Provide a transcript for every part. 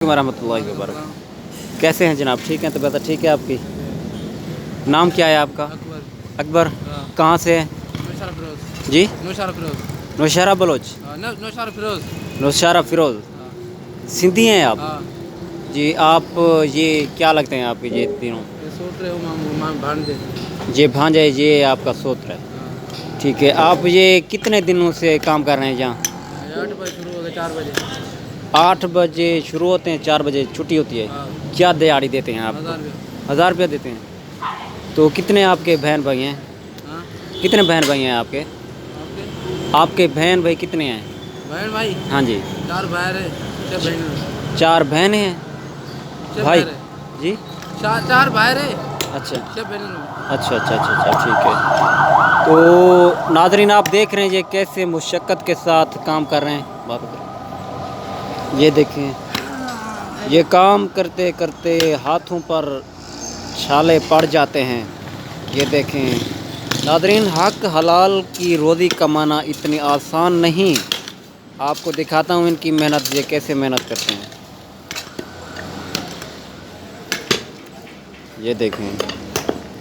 वरहमतुल्लाहि वबरकातुहू। कैसे हैं जनाब? ठीक हैं? तबीयत ठीक है आपकी? नाम क्या है आपका? अकबर। अकबर। हाँ। कहाँ से हैं? नौशहरा फिरोज। जी, नौशहरा फिरोज। नौशहरा बलोच। नौशहरा फिरोज। नौशहरा फिरोज। हाँ। सिंधी हैं आप? हाँ। जी, आप ये क्या लगते हैं आपके ये तीनों? ये सोच रहे हो माम भांजे। ये भांजा है, ये आपका सोत्र है। हाँ। ठीक है, आप ये कितने दिनों से काम कर रहे हैं यहाँ? 8 बजे शुरू हो गए, 4 बजे। 8 बजे शुरू होते हैं, 4 बजे छुट्टी होती है। हाँ। क्या दिहाड़ी देते हैं 1000 आपको? रुपये। 1000 रुपया देते हैं। तो कितने आपके बहन भाई हैं? हाँ। कितने बहन भाई हैं आपके? आपके आपके बहन भाई कितने हैं? बहन भाई हाँ जी। 4 भाई है, 6 बहन। 4 बहन हैं 6 भाई? भाई है। जी, 4 भाई है, अच्छा 6 बहन। अच्छा अच्छा अच्छा अच्छा, ठीक है। तो नाज़रीन, आप देख रहे हैं ये कैसे मुशक्क़त के साथ काम कर रहे हैं। बात करें, ये देखें, ये काम करते करते हाथों पर छाले पड़ जाते हैं। ये देखें नाज़रीन, हक हलाल की रोज़ी कमाना इतनी आसान नहीं। आपको दिखाता हूँ इनकी मेहनत, ये कैसे मेहनत करते हैं। ये देखें,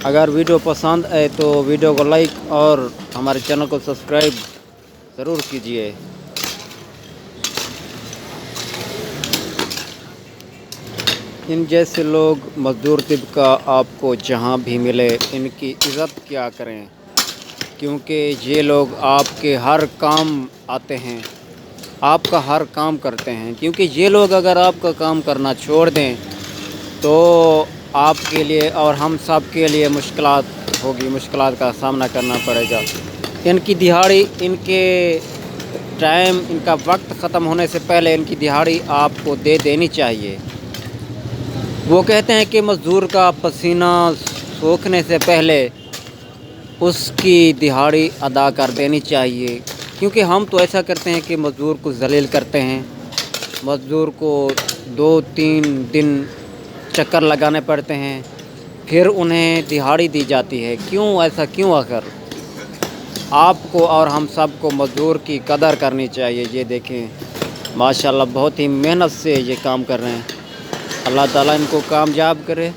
अगर वीडियो पसंद आए तो वीडियो को लाइक और हमारे चैनल को सब्सक्राइब ज़रूर कीजिए। इन जैसे लोग मज़दूर तिबका आपको जहाँ भी मिले इनकी इज़्ज़त क्या करें, क्योंकि ये लोग आपके हर काम आते हैं, आपका हर काम करते हैं। क्योंकि ये लोग अगर आपका काम करना छोड़ दें तो आपके लिए और हम सब के लिए मुश्किलात होगी, मुश्किलात का सामना करना पड़ेगा। इनकी दिहाड़ी, इनके टाइम, इनका वक्त ख़त्म होने से पहले इनकी दिहाड़ी आपको दे देनी चाहिए। वो कहते हैं कि मज़दूर का पसीना सूखने से पहले उसकी दिहाड़ी अदा कर देनी चाहिए। क्योंकि हम तो ऐसा करते हैं कि मज़दूर को ज़लील करते हैं, मज़दूर को 2-3 दिन चक्कर लगाने पड़ते हैं, फिर उन्हें दिहाड़ी दी जाती है। क्यों ऐसा क्यों? आखिर आपको और हम सब को मज़दूर की कदर करनी चाहिए। ये देखें माशाल्लाह, बहुत ही मेहनत से ये काम कर रहे हैं। अल्लाह ताला इनको कामयाब करे।